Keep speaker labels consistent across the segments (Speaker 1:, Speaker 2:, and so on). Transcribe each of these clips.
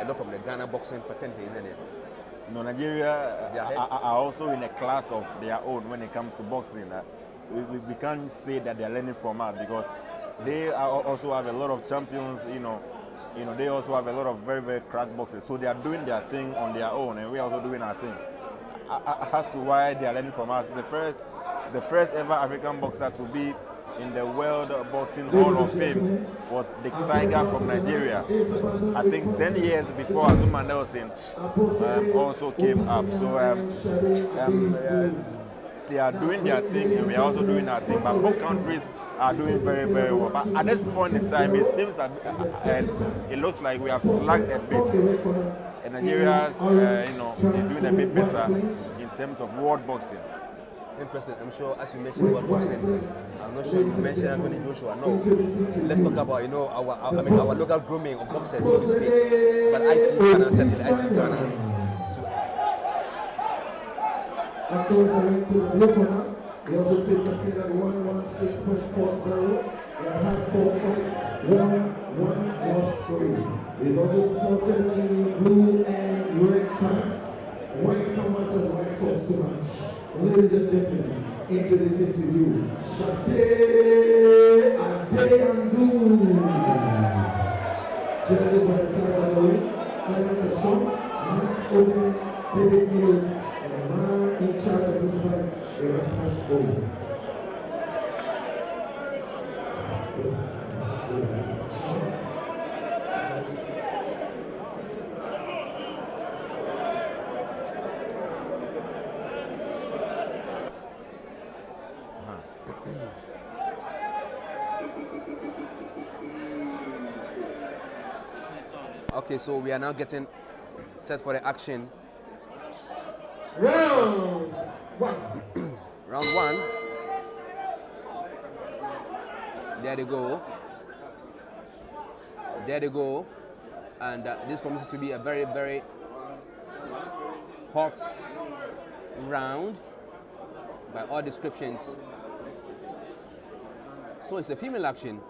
Speaker 1: a lot from the Ghana boxing fraternity, isn't it?
Speaker 2: No, Nigeria are also in a class of their own when it comes to boxing. We can't say that they're learning from us because they also have a lot of champions. They also have a lot of very, very crack boxers. So they are doing their thing on their own, and we are also doing our thing. As to why they are learning from us, the first ever African boxer to be in the World Boxing Hall of Fame was the Tiger from Nigeria. I think 10 years before Azuma Nelson also came up. So they are doing their thing and we are also doing our thing. But both countries are doing very, very well. But at this point in time, it seems it looks like we have slacked a bit. And Nigeria's, they're doing a bit better in terms of world boxing.
Speaker 1: Interesting. I'm sure as you mentioned world boxing, I'm not sure you mentioned Anthony Joshua. No. Let's talk about our local grooming of boxers, so to speak. But I see Ghana, certainly I see Ghana.
Speaker 3: Of course, I went to the blue corner. He also took the speed at 116.40 and had 4 fights. 1 lost 3. He's also spotted in blue and red tracks, white canvas and white socks to match. Ladies and gentlemen, introducing to you Shade Adeyandu. Judges by the size of the ring, Clement Ashon, Matt Oben, David Mills, and the man in charge of this fight, Erasmus O.
Speaker 1: Okay, so we are now getting set for the action.
Speaker 3: Round 1.
Speaker 1: Round 1. There they go. There they go. And this promises to be a very, very hot round by all descriptions. So it's a female action.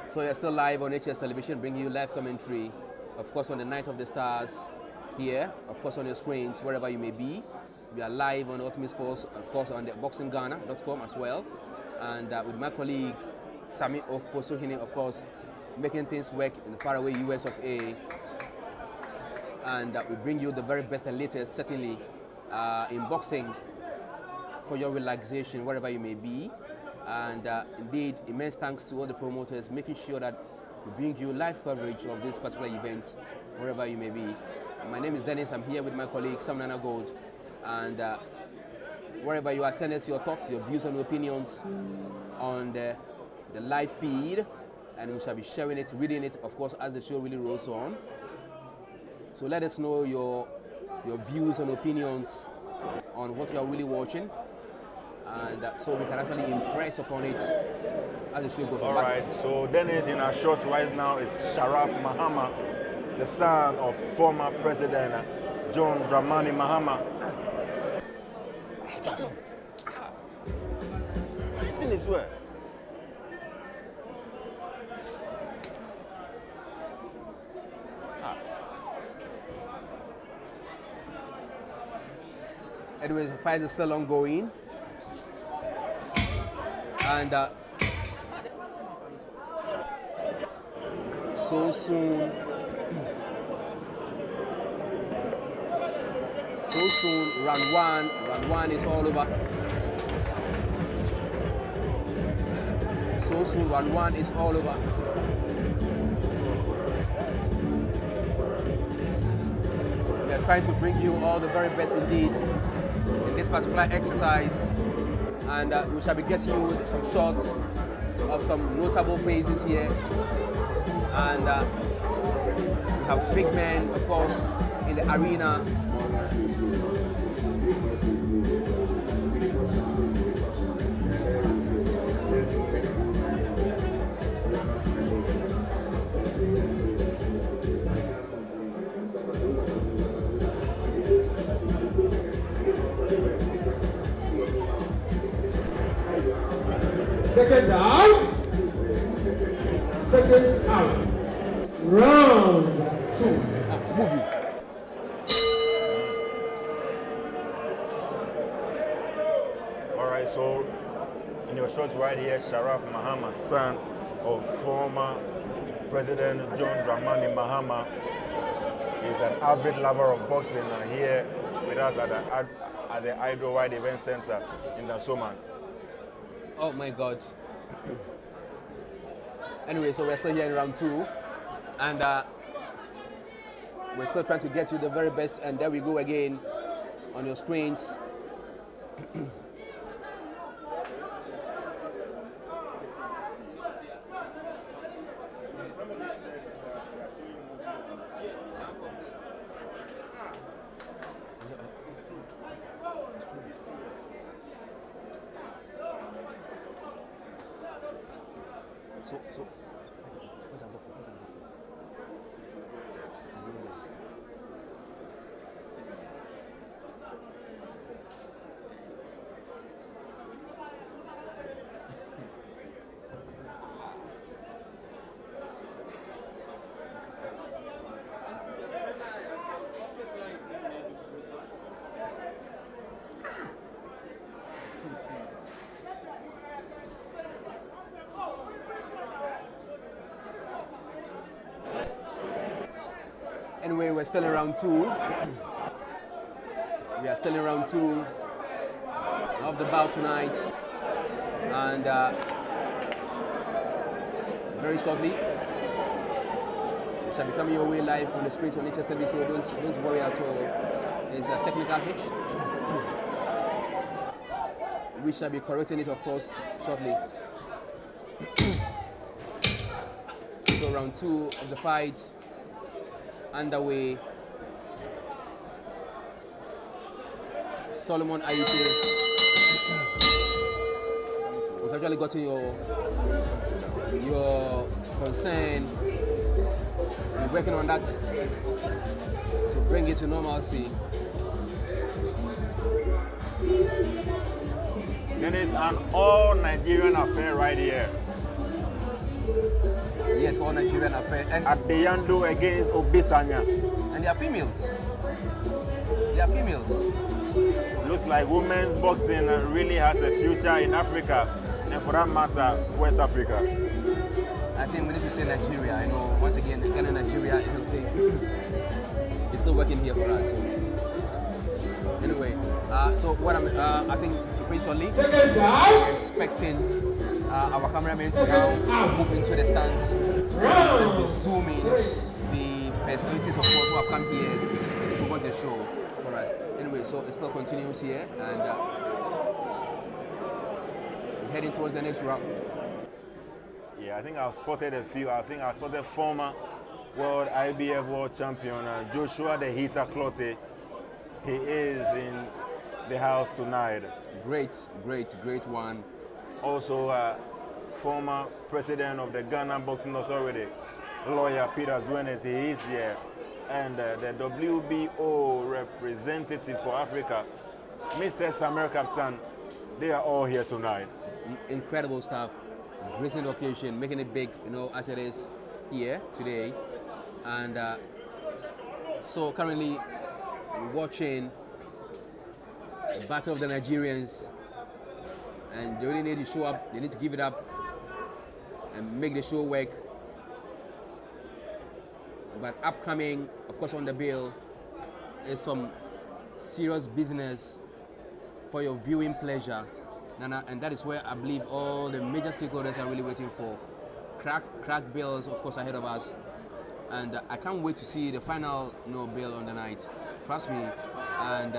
Speaker 1: So you're still live on HS Television, bringing you live commentary, of course on the Night of the Stars here, of course on your screens, wherever you may be. We are live on Ultimate Sports, of course on the BoxingGhana.com as well. And with my colleague, Sami Ofosuhini, of course, making things work in the faraway US of A. And we bring you the very best and latest, certainly, in boxing for your relaxation, wherever you may be. And indeed, immense thanks to all the promoters, making sure that we bring you live coverage of this particular event, wherever you may be. My name is Dennis. I'm here with my colleague, Sam Nana Gold. And wherever you are, send us your thoughts, your views and opinions on the live feed. And we shall be sharing it, reading it, of course, as the show really rolls on. So let us know your views and opinions on what you are really watching. And so we can actually impress upon it as the show goes on.
Speaker 2: All right, so Dennis in our shots right now is Sharaf Mahama, the son of former President John Dramani Mahama. Listen this way.
Speaker 1: Anyway, the fight is still ongoing. And so soon, round one is all over. So soon, round 1 is all over. We are trying to bring you all the very best indeed in this particular exercise. And we shall be getting you some shots of some notable faces here. And we have big men, of course, in the arena.
Speaker 3: Seconds out. Seconds out. Round 2.
Speaker 1: Movie.
Speaker 2: All right, so in your shots right here, Sharaf Mahama, son of former President John Dramani Mahama, is an avid lover of boxing here with us at the Idlewild Event Center in Dansoman.
Speaker 1: Oh my God. Anyway, so we're still here in round 2, and we're still trying to get you the very best, and there we go again on your screens. So, anyway, we're still in round 2. We are still in round 2 of the bout tonight, and very shortly we shall be coming your way live on the screens on HSTV, so don't worry at all. It's a technical hitch. We shall be correcting it, of course, shortly. So round 2 of the fight underway. Solomon Ayute, we've actually gotten your concern. We're working on that to bring it to normalcy.
Speaker 2: Then it's an all-Nigerian affair right here.
Speaker 1: Yes, all Nigerian affair. And
Speaker 2: Adeyandu against Obisanya.
Speaker 1: they are females. They are females.
Speaker 2: Looks like women's boxing really has a future in Africa, and for that matter, West Africa.
Speaker 1: I think we need to say Nigeria. I know, once again, Ghana, Nigeria, it's still working here for us. So. Anyway, so what I think eventually we're expecting our cameramen to now move into the stands and to zoom in the personalities of course who have come here to watch the show for us. Anyway, so it still continues here, and we're heading towards the next round.
Speaker 2: Yeah, I think I've spotted a few. I think I spotted former world IBF world champion Joshua the Heater Clottey. He is in the house tonight.
Speaker 1: Great one.
Speaker 2: Also, former president of the Ghana Boxing Authority, lawyer Peter Zuenes, he is here. And the WBO representative for Africa, Mr. Samer Captain, they are all here tonight.
Speaker 1: Incredible stuff. Gracing the occasion, making it big, as it is here today. And so currently watching the Battle of the Nigerians, and they really need to show up, they need to give it up and make the show work. But upcoming, of course, on the bill is some serious business for your viewing pleasure. And that is where I believe all the major stakeholders are really waiting for. Crack bills, of course, ahead of us. And I can't wait to see the final bill on the night. Trust me. And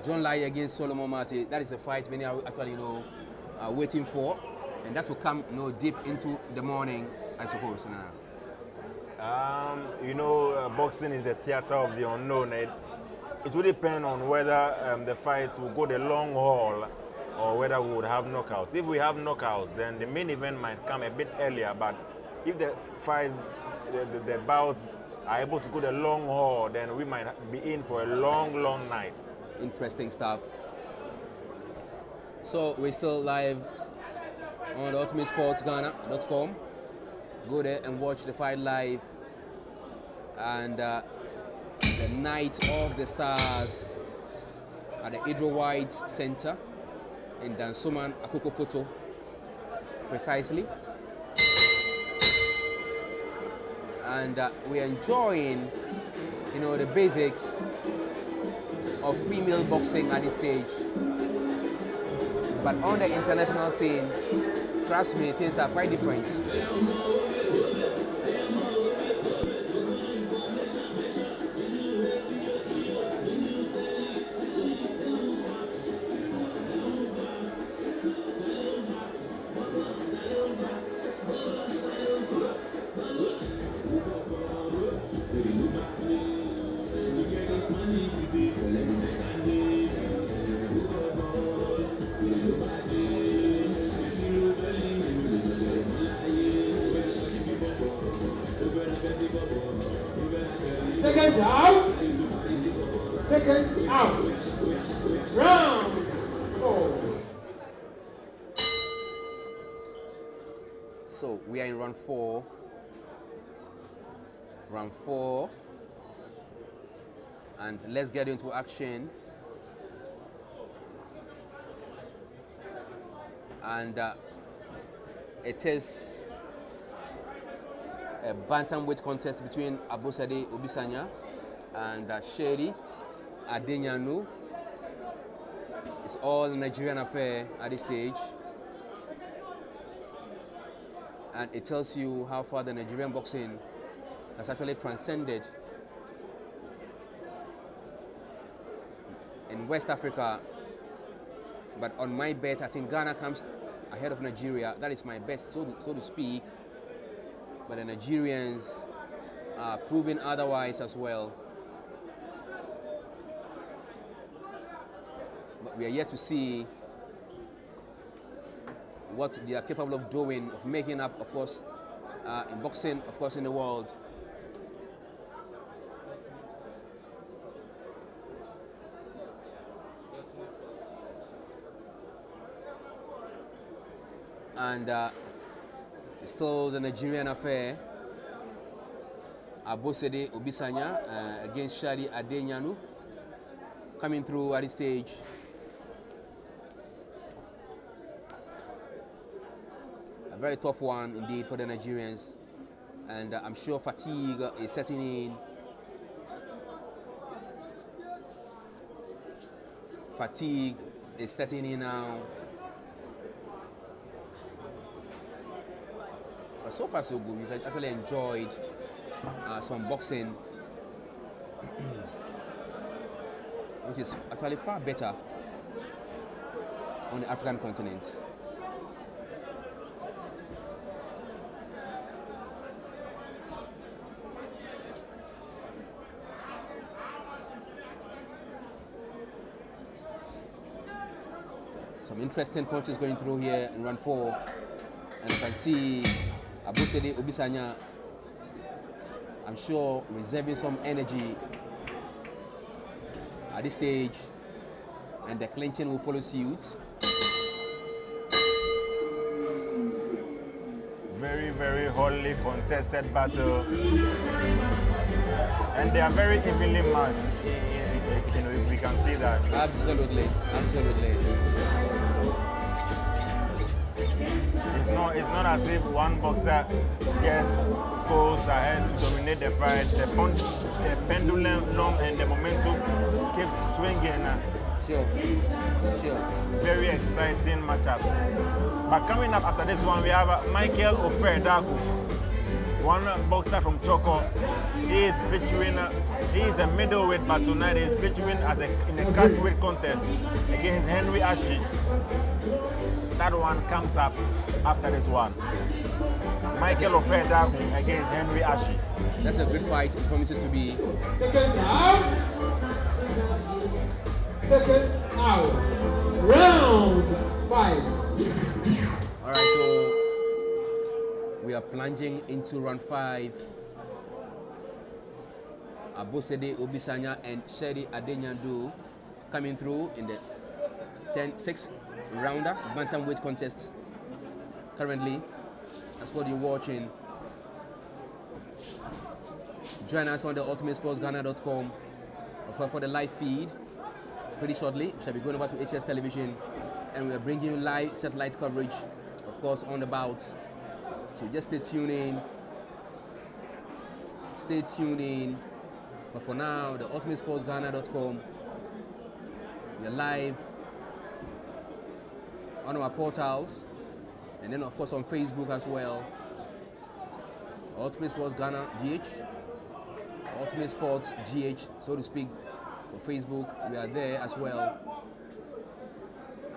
Speaker 1: John Lai against Solomon Mati, that is the fight many are actually are waiting for. And that will come deep into the morning, I suppose.
Speaker 2: Boxing is the theater of the unknown. It will depend on whether the fights will go the long haul or whether we would have knockouts. If we have knockouts, then the main event might come a bit earlier. But if the fights, the bouts are able to go the long haul, then we might be in for a long night.
Speaker 1: Interesting stuff. So we're still live on the ultimatesportsghana.com. Go there and watch the fight live. And the Night of the Stars at the Idro White Center in Dansoman, Akoko Photo, precisely. And we're enjoying, the basics of female boxing at this stage. But on the international scene, trust me, things are quite different.
Speaker 3: Seconds out. Seconds out. Round 4.
Speaker 1: So we are in round 4. Round 4. And let's get into action. And it is a bantamweight contest between Abosede Obisanya and Sheri Adenyanu. It's all a Nigerian affair at this stage. And it tells you how far the Nigerian boxing has actually transcended in West Africa. But on my bet, I think Ghana comes ahead of Nigeria. That is my bet, so to speak. But the Nigerians are proving otherwise as well. But we are yet to see what they are capable of doing, of making up, of course, in boxing, of course, in the world. And it's still the Nigerian affair. Abosede Obisanya against Sheri Adenyanu coming through at this stage. A very tough one indeed for the Nigerians, and I'm sure fatigue is setting in. Fatigue is setting in now. But so far so good. We've actually enjoyed some boxing, which is actually far better on the African continent. Some interesting punches going through here in round 4, and you can see Abosede Obisanya, I'm sure, reserving some energy at this stage, and the clinching will follow suit.
Speaker 2: Very, very hotly contested battle, and they are very evenly matched. We can see that.
Speaker 1: Absolutely, absolutely.
Speaker 2: It's not as if one boxer just goes ahead to dominate the fight. The pendulum and the momentum keeps swinging.
Speaker 1: Sure.
Speaker 2: Very exciting matchups. But coming up after this one, we have Michael Ofedaku, one boxer from Choko. He is featuring. He is a middleweight, but tonight he is featuring in a catchweight contest against Henry Ashi. That one comes up after this one. Michael Ofedaku against Henry Ashi.
Speaker 1: That's a good fight. It promises to be.
Speaker 3: Seconds out. Seconds out. Round 5.
Speaker 1: All right, so we are plunging into round 5. Abosede Obisanya and Sheri Adenyanu coming through in the 6 rounder, bantamweight contest. Currently, that's what you're watching. Join us on the ultimatesportsghana.com for the live feed. Pretty shortly, we shall be going over to HS Television, and we are bringing you live satellite coverage, of course, on the bout. So just stay tuned in. Stay tuned in. But for now, the ultimatesportsghana.com. We are live on our portals, and then of course on Facebook as well. Ultimate Sports Ghana GH, Ultimate Sports GH, so to speak, for Facebook. We are there as well.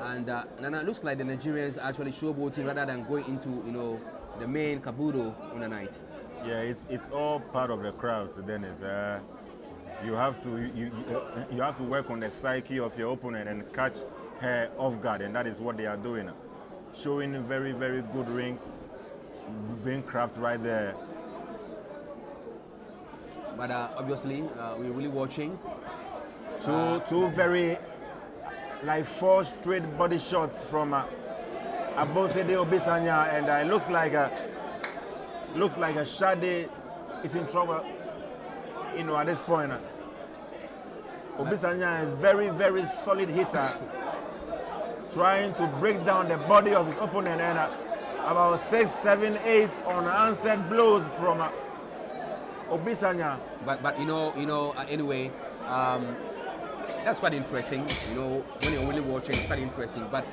Speaker 1: And Nana, it looks like the Nigerians are actually showboating rather than going into, you know, the main kabuto on the night.
Speaker 2: Yeah, it's all part of the crowd, Dennis. You have to work on the psyche of your opponent and catch her off guard, and that is what they are doing. Showing very, very good ring craft right there.
Speaker 1: But obviously, we're really watching.
Speaker 2: Two very, like 4 straight body shots from Abosede Obisanya, and it looks like a Shade is in trouble. You know, at this point, Obisanya is a very, very solid hitter, trying to break down the body of his opponent, and about 6, 7, 8 unanswered blows from Obisanya.
Speaker 1: But you know, anyway, that's quite interesting. You know, when you're really watching, it's quite interesting. But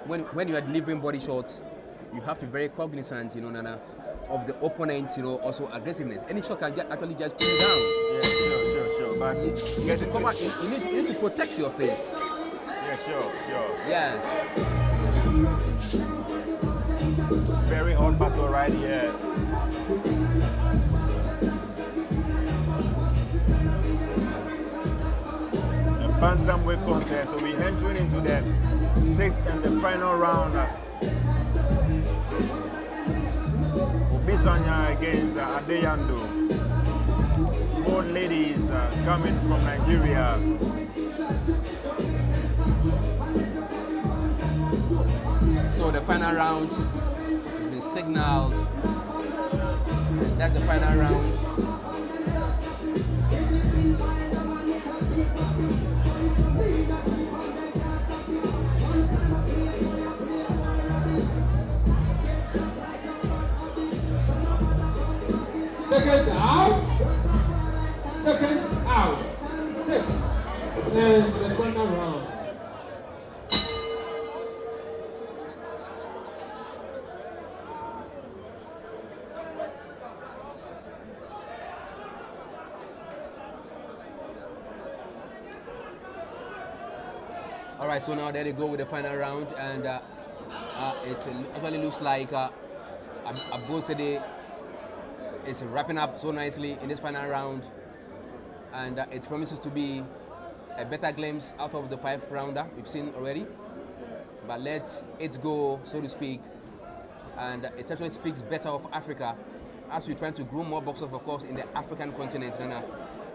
Speaker 1: when you are delivering body shots, you have to be very cognizant, you know, Nana, of the opponent's, you know, also aggressiveness. Any shot can actually just pull you down.
Speaker 2: Yeah, sure. But
Speaker 1: you need to protect your face.
Speaker 2: Yeah, sure.
Speaker 1: Yes.
Speaker 2: Very hot battle right here. A bantamweight contest. So we're entering into the 6th and the final round. Obisanya against Adeyando. Both ladies coming from Nigeria.
Speaker 1: So the final round has been signaled. That's the final round.
Speaker 3: Seconds out. 6. And the final round.
Speaker 1: All right, so now there they go with the final round, and it actually looks like Abosede is wrapping up so nicely in this final round, and it promises to be a better glimpse out of the 5th rounder we've seen already. But let it go, so to speak, and it actually speaks better of Africa as we're trying to groom more boxers, of course, in the African continent. And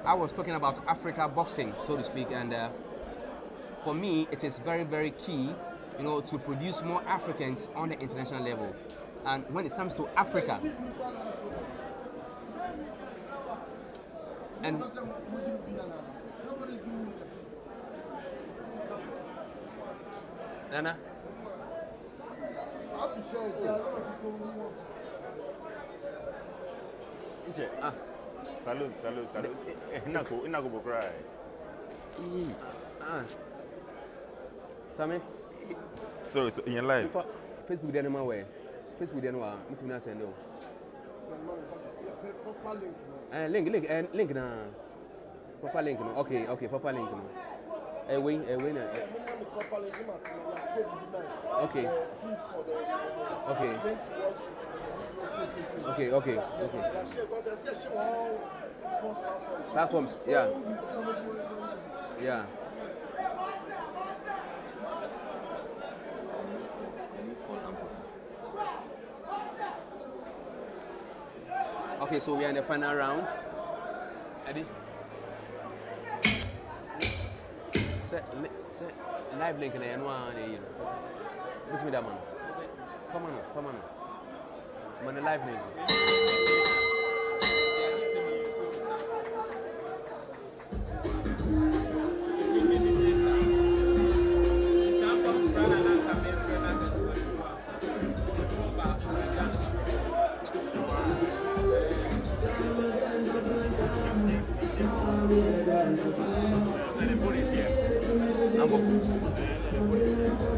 Speaker 1: I was talking about Africa boxing, so to speak, and for me, it is very, very key, you know, to produce more Africans on the international level. And when it comes to Africa, and Nana,
Speaker 2: Salute. Inago cry.
Speaker 1: Sammy,
Speaker 2: So in your life.
Speaker 1: Facebook there no way. Facebook there no wa. Me too na send o. Link na. Proper link no. Okay, proper link no. Wait na. Okay. Platforms, yeah. Okay, so we are in the final round. Eddie? Set. live link na yɛn one you know. What's me that man? Come on. Man, the live link.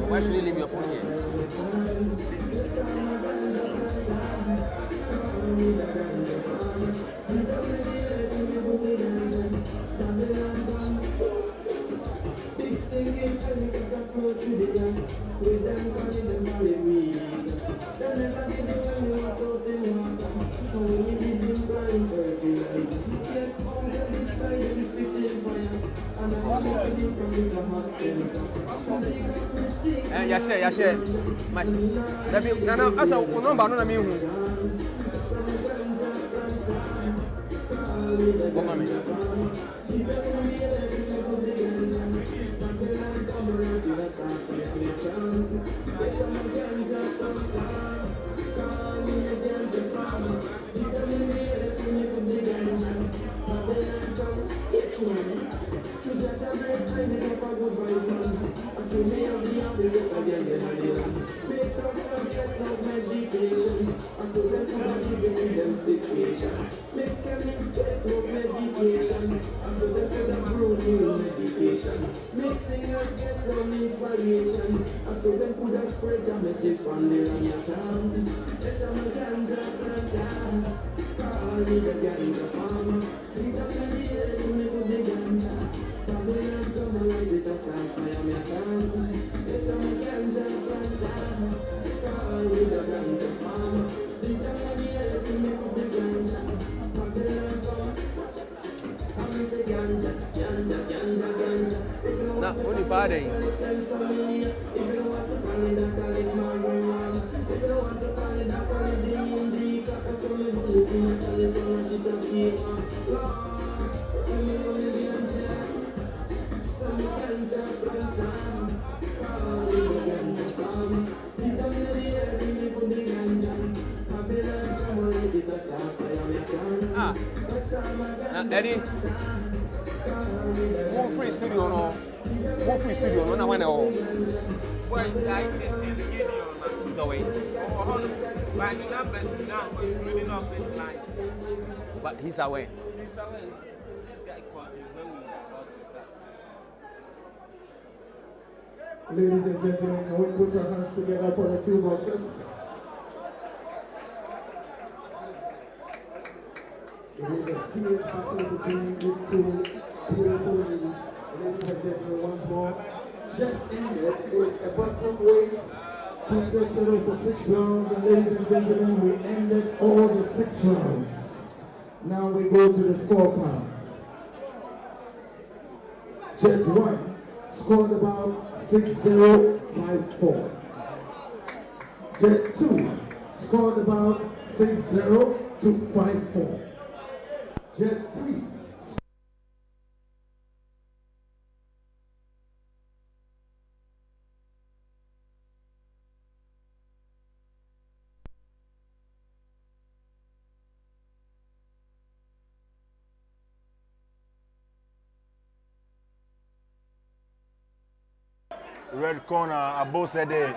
Speaker 1: Why should you leave your phone here? Yashe. Mas, não, essa o nome na minha. Bom mami.
Speaker 3: Make singers get some inspiration, and so them could have spread your message from the nation. Yes, I'm a ganja planter, call me the ganja farmer. Pick up my ears and me put the ganja. Babylon come and light it up like fire, me a can. Yes, I'm a ganja planter, call me the ganja farmer. Pick up my ears and me put the ganja. Babylon come, come and say ganja.
Speaker 1: Nah, only bad aí. Eddie, one free studio no, na when all.
Speaker 4: Well, I tell the Gideon, man.
Speaker 1: So wait,
Speaker 4: By the numbers now, we're reading off this lines.
Speaker 1: but he's away.
Speaker 4: This guy called you when we were about to start.
Speaker 3: Ladies and gentlemen, can we put our hands together for the two boxers? It is a fierce battle between these two beautiful ladies. Ladies and gentlemen, once more, just ended is a bantamweight contest scheduled for 6 rounds. And ladies and gentlemen, we ended all the 6 rounds. Now we go to the scorecard. Judge 1 scored about 6-0-5-4. Judge 2 scored about 6-0-5-4. Jet 3.
Speaker 2: Red corner, Abosede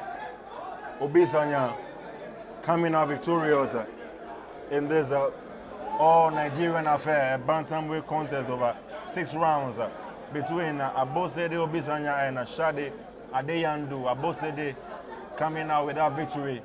Speaker 2: Obisanya coming out victorious in this all Nigerian affair, a bantamweight contest over 6 rounds between Abosede Obisanya and Shade Adeyandu. Abosede coming out with that victory